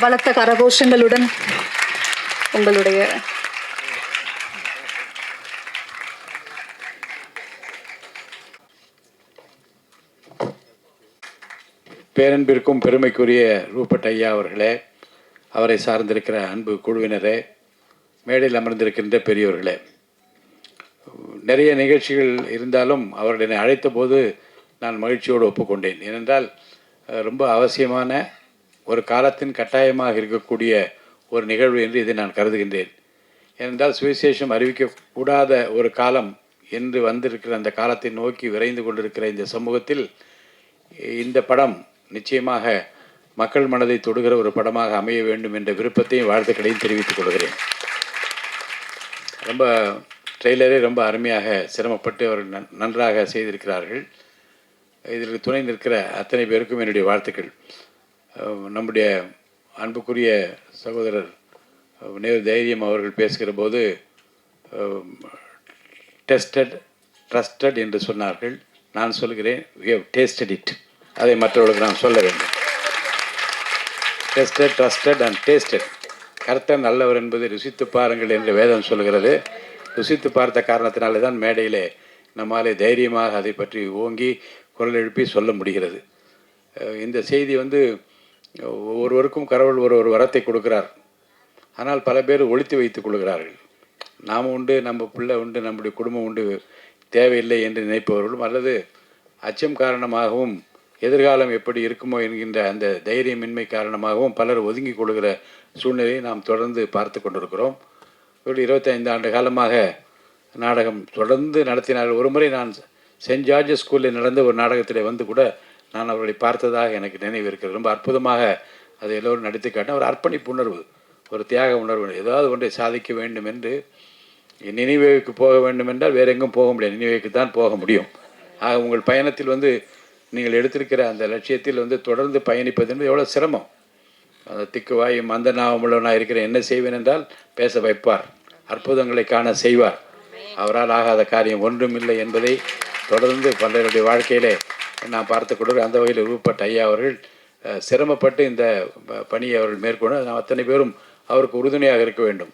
பலத்த கரகோஷங்களுடன் உங்களுடைய பேரன்பிற்கும் பெருமைக்குரிய ரூபட் ஐயா அவர்களே, அவரை சார்ந்திருக்கிற அன்பு குழுவினரே, மேடையில் அமர்ந்திருக்கின்ற பெரியோர்களே, நிறைய நிகழ்ச்சிகள் இருந்தாலும் அவர்களை அழைத்த போது நான் மகிழ்ச்சியோடு ஒப்புக்கொண்டேன். ஏனென்றால் ரொம்ப அவசியமான ஒரு காலத்தின் கட்டாயமாக இருக்கக்கூடிய ஒரு நிகழ்வு என்று இதை நான் கருதுகின்றேன். ஏனென்றால் சுவிசேஷம் அறிவிக்கக்கூடாத ஒரு காலம் என்று வந்திருக்கிற அந்த காலத்தை நோக்கி விரைந்து கொண்டிருக்கிற இந்த சமூகத்தில் இந்த படம் நிச்சயமாக மக்கள் மனதை தொடுகிற ஒரு படமாக அமைய வேண்டும் என்ற விருப்பத்தையும் வாழ்த்துக்களையும் தெரிவித்துக் கொள்கிறேன். ரொம்ப ட்ரெய்லரே ரொம்ப அருமையாக சிரமப்பட்டு அவர் நன்றாக செய்திருக்கிறார்கள். இதற்கு துணை நிற்கிற அத்தனை பேருக்கும் என்னுடைய வாழ்த்துக்கள். நம்முடைய அன்புக்குரிய சகோதரர் நேரு தைரியம் அவர்கள் பேசுகிற போது டெஸ்டட் ட்ரஸ்டட் என்று சொன்னார்கள். நான் சொல்கிறேன் we have tasted it. அதை மற்றவர்களுக்கு நான் சொல்ல வேண்டும். Tested trusted and tasted. கர்த்தர் நல்லவர் என்பதை ருசித்து பாருங்கள் என்று வேதம் சொல்கிறது. ருசித்து பார்த்த காரணத்தினாலே தான் மேடையிலே நம்மாலே தைரியமாக அதை பற்றி ஓங்கி குரல் எழுப்பி சொல்ல முடிகிறது. இந்த செய்தி ஒவ்வொருவருக்கும் கடவுள் ஒரு வரத்தை கொடுக்கிறார். ஆனால் பல பேர் ஒழித்து வைத்துக் கொள்கிறார்கள். நாம் உண்டு, நம்ம பிள்ளை உண்டு, நம்முடைய குடும்பம் உண்டு, தேவையில்லை என்று நினைப்பவர்களும், அல்லது அச்சம் காரணமாகவும் எதிர்காலம் எப்படி இருக்குமோ என்கின்ற அந்த தைரியமின்மை காரணமாகவும் பலர் ஒதுங்கி கொள்கிற சூழ்நிலையை நாம் தொடர்ந்து பார்த்து கொண்டிருக்கிறோம். 25 ஆண்டு காலமாக நாடகம் தொடர்ந்து நடத்தினார்கள். ஒரு முறை நான் சென்ட் ஜார்ஜஸ் ஸ்கூலில் நடந்த ஒரு நாடகத்தில் கூட நான் அவர்களை பார்த்ததாக எனக்கு நினைவு இருக்கிறது. ரொம்ப அற்புதமாக அதை எல்லோரும் நடித்து காட்டின ஒரு அர்ப்பணிப்பு உணர்வு, ஒரு தியாக உணர்வு. ஏதாவது ஒன்றை சாதிக்க வேண்டும் என்று நினைவேக்கு போக வேண்டும் என்றால் வேறு எங்கும் போக முடியாது, நினைவேக்கு தான் போக முடியும். ஆக உங்கள் பயணத்தில் நீங்கள் எடுத்திருக்கிற அந்த லட்சியத்தில் தொடர்ந்து பயணிப்பது என்பது எவ்வளோ சிரமம். அந்த திக்குவாயும் அந்த நாவமுள்ளவனாக இருக்கிற என்ன செய்வேன் என்றால் பேச வைப்பார், அற்புதங்களை காண செய்வார். அவரால் ஆகாத காரியம் ஒன்றுமில்லை என்பதை தொடர்ந்து பலருடைய வாழ்க்கையிலே நான் பார்த்து கொடுக்குற அந்த வகையில் ரூபட் ஐயா அவர்கள் சிரமப்பட்டு இந்த பணியை அவர்கள் மேற்கொண்டு நாம் அத்தனை பேரும் அவருக்கு உறுதுணையாக இருக்க வேண்டும்.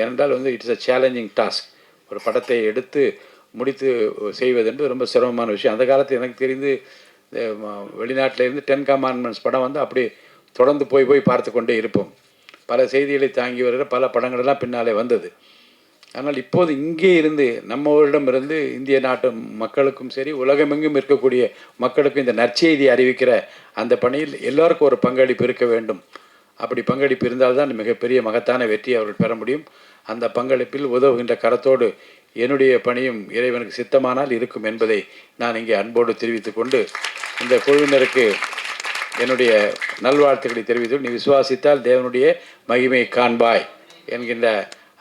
ஏனென்றால் இட்ஸ் அ சேலஞ்சிங் டாஸ்க். ஒரு படத்தை எடுத்து முடித்து செய்வது என்று ரொம்ப சிரமமான விஷயம். அந்த காலத்தில் எனக்கு தெரிந்து வெளிநாட்டிலேருந்து 10 கமாண்ட்மெண்ட்ஸ் படம் அப்படி தொடர்ந்து போய் பார்த்து கொண்டே இருப்போம். பல செய்திகளை தாங்கி வருகிற பல படங்களெல்லாம் பின்னாலே வந்தது. ஆனால் இப்போது இங்கே இருந்து நம்மவரிடமிருந்து இந்திய நாட்டு மக்களுக்கும் சரி உலகமெங்கும் இருக்கக்கூடிய மக்களுக்கும் இந்த நற்செய்தி அறிவிக்கிற அந்த பணியில் எல்லோருக்கும் ஒரு பங்களிப்பு இருக்க வேண்டும். அப்படி பங்களிப்பு இருந்தால்தான் மிகப்பெரிய மகத்தான வெற்றியை அவர்கள் பெற முடியும். அந்த பங்களிப்பில் உதவுகின்ற கரத்தோடு என்னுடைய பணியும் இறைவனுக்கு சித்தமானால் இருக்கும் என்பதை நான் இங்கே அன்போடு தெரிவித்துக் கொண்டு இந்த குழுவினருக்கு என்னுடைய நல்வாழ்த்துக்களை தெரிவித்து, நீ விசுவாசித்தால் தேவனுடைய மகிமையை காண்பாய் என்கின்ற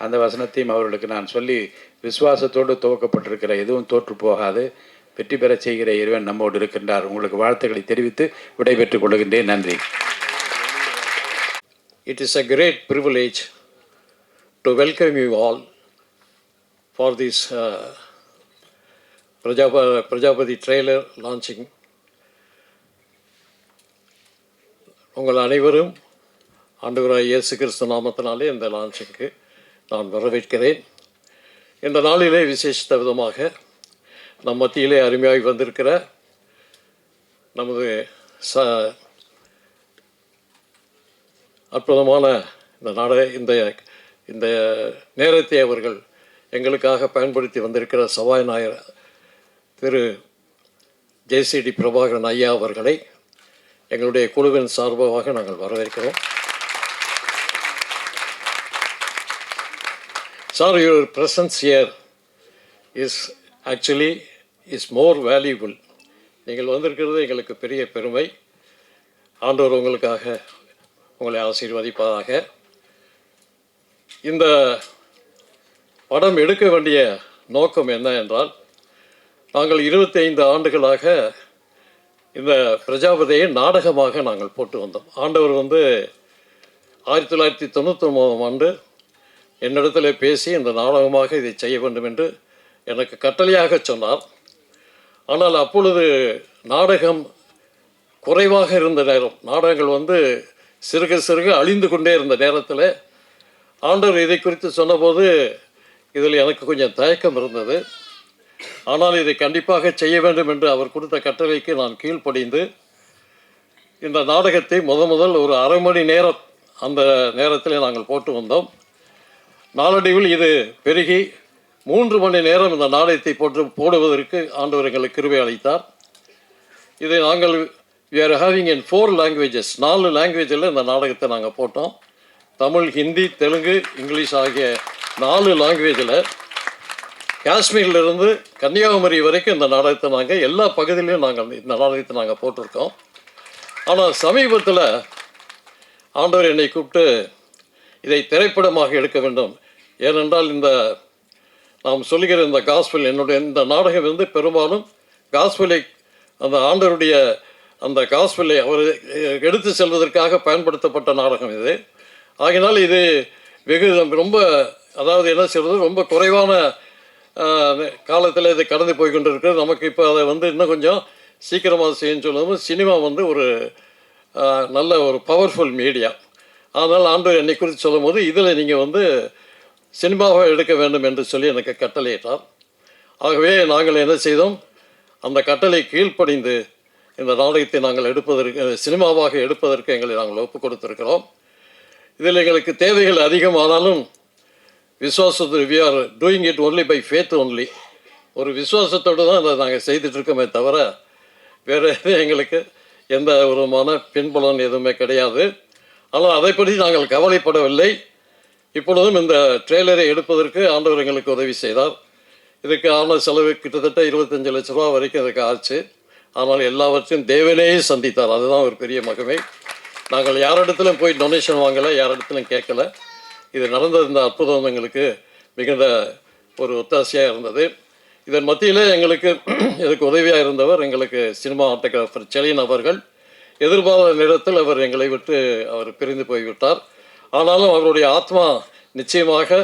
அந்த வசனத்தையும் அவர்களுக்கு நான் சொல்லி, விசுவாசத்தோடு துவக்கப்பட்டிருக்கிற எதுவும் தோற்று போகாது, வெற்றி பெறச் செய்கிற இறைவன் நம்மோடு இருக்கின்றார். உங்களுக்கு வாழ்த்துக்களை தெரிவித்து விடைபெற்றுக் கொள்கின்றேன். நன்றி. It is a great privilege to welcome you all for this Prajapati trailer launching. உங்கள் அனைவரும் ஆண்டவராகிய இயேசு கிறிஸ்து நாமத்தினாலே இந்த லான்ச்சிங்க்கு நான் வரவேற்கிறேன். இந்த நாளிலே விசேஷித்த விதமாக நம் மத்தியிலே அருமையாகி வந்திருக்கிற நமது அற்புதமான இந்த நேரத்தை அவர்கள் எங்களுக்காக பயன்படுத்தி வந்திருக்கிற சபாநாயகர் திரு ஜேசிடி பிரபாகரன் ஐயா அவர்களை எங்களுடைய குழுவின் சார்பாக நாங்கள் வரவேற்கிறோம். Sir, your presence here is more valuable. நீங்கள் வந்திருக்கிறது எங்களுக்கு பெரிய பெருமை. ஆண்டவர் உங்களை ஆசீர்வதிப்பதாக. இந்த படம் எடுக்க வேண்டிய நோக்கம் என்ன என்றால், நாங்கள் 25 ஆண்டுகளாக இந்த பிரஜாபதியை நாடகமாக நாங்கள் போட்டு வந்தோம். ஆண்டவர் 1999ஆம் ஆண்டு என்னிடத்தில் பேசி இந்த நாடகமாக இதை செய்ய வேண்டும் என்று எனக்கு கட்டளையாக சொன்னார். ஆனால் அப்பொழுது நாடகம் குறைவாக இருந்த நேரம். நாடகங்கள் சிறுக சிறுக அழிந்து கொண்டே இருந்த நேரத்தில் ஆண்டவர் இதை குறித்து சொன்னபோது இதில் எனக்கு கொஞ்சம் தயக்கம் இருந்தது. ஆனால் இதை கண்டிப்பாக செய்ய வேண்டும் என்று அவர் கொடுத்த கட்டளைக்கு நான் கீழ்ப்படிந்து இந்த நாடகத்தை முதல் ஒரு அரை மணி நேரம் அந்த நேரத்தில் நாங்கள் போட்டு வந்தோம். நாளடைவில் இது பெருகி 3 மணி நேரம் இந்த நாடகத்தை போடுவதற்கு ஆண்டவர் எங்களுக்கு கிருபை அளித்தார். இதை நாங்கள் we are having in 4 languages, 4 லாங்குவேஜில் இந்த நாடகத்தை நாங்கள் போட்டோம். தமிழ், ஹிந்தி, தெலுங்கு, இங்கிலீஷ் ஆகிய 4 லாங்குவேஜில் காஷ்மீரிலிருந்து கன்னியாகுமரி வரைக்கும் இந்த நாடகத்தை நாங்கள் எல்லா பகுதியிலையும் நாங்கள் இந்த நாடகத்தை நாங்கள் போட்டிருக்கோம். ஆனால் சமீபத்தில் ஆண்டவர் என்னை கூப்பிட்டு இதை திரைப்படமாக எடுக்க வேண்டும். ஏனென்றால் இந்த நாம் சொல்லுகிற இந்த காஸ்பல் என்னுடைய இந்த நாடகம் வந்து பெரும்பாலும் காஸ்பலை அந்த ஆண்டவருடைய அந்த காஸ்பலை அவர் எடுத்து செல்வதற்காக பயன்படுத்தப்பட்ட நாடகம் இது. ஆகினால் இது வெகு ரொம்ப அதாவது என்ன செய்வது ரொம்ப குறைவான காலத்தில் இது கடந்து போய் கொண்டு இருக்கிறது. நமக்கு இப்போ அதை வந்து இன்னும் கொஞ்சம் சீக்கிரமாக செய்யணும்னு சொல்லும்போது சினிமா வந்து ஒரு நல்ல ஒரு பவர்ஃபுல் மீடியா. அதனால் ஆண்டவர் என்னை குறித்து சொல்லும் போது இதில் நீங்கள் வந்து சினிமாவை எடுக்க வேண்டும் என்று சொல்லி எனக்கு கட்டளையிட்டார். ஆகவே நாங்கள் என்ன செய்தோம், அந்த கட்டளை கீழ்ப்படிந்து இந்த நாடகத்தை நாங்கள் எடுப்பதற்கு சினிமாவாக எடுப்பதற்கு எங்களை நாங்கள் ஒப்புக் கொடுத்திருக்கிறோம். இதில் எங்களுக்கு தேவைகள் அதிகமானாலும் விசுவாசத்து we are doing it only by faith only. ஒரு விசுவாசத்தோடு தான் அதை நாங்கள் செய்துட்ருக்கோமே தவிர வேறு எங்களுக்கு எந்த விதமான பின்புலன் எதுவுமே கிடையாது. ஆனால் அதை பற்றி நாங்கள் கவலைப்படவில்லை. இப்பொழுதும் இந்த ட்ரெய்லரை எடுப்பதற்கு ஆண்டவர் எங்களுக்கு உதவி செய்தார். இதுக்கு ஆன செலவு கிட்டத்தட்ட 25 லட்ச ரூபா வரைக்கும் இதுக்கு ஆச்சு. ஆனால் எல்லாவற்றையும் தேவனே சந்தித்தார். அதுதான் ஒரு பெரிய மகிமை. நாங்கள் யாரிடத்திலும் போய் டொனேஷன் வாங்கலை, யாரிடத்திலும் கேட்கல. இது நடந்தது இந்த அற்புதம் எங்களுக்கு மிகுந்த ஒரு ஒத்தாசையாக இருந்தது. இதன் மத்தியில் எங்களுக்கு இதுக்கு உதவியாக இருந்தவர் எங்களுக்கு சினிமா ஆட்டோகிராஃபர் செலின் அவர்கள். எதிர்பாராத நேரத்தில் அவர் எங்களை விட்டு அவர் பிரிந்து போய்விட்டார். ஆனாலும் அவருடைய ஆத்மா நிச்சயமாக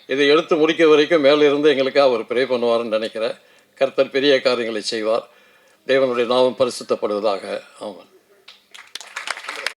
இதை எடுத்து முடிக்க வரைக்கும் மேலிருந்து எங்களுக்காக அவர் ப்ரே பண்ணுவார்னு நினைக்கிறேன். கர்த்தர் பெரிய காரியங்களை செய்வார். தேவனுடைய நாமம் பரிசுத்தப்படுவதாக. ஆமாம்.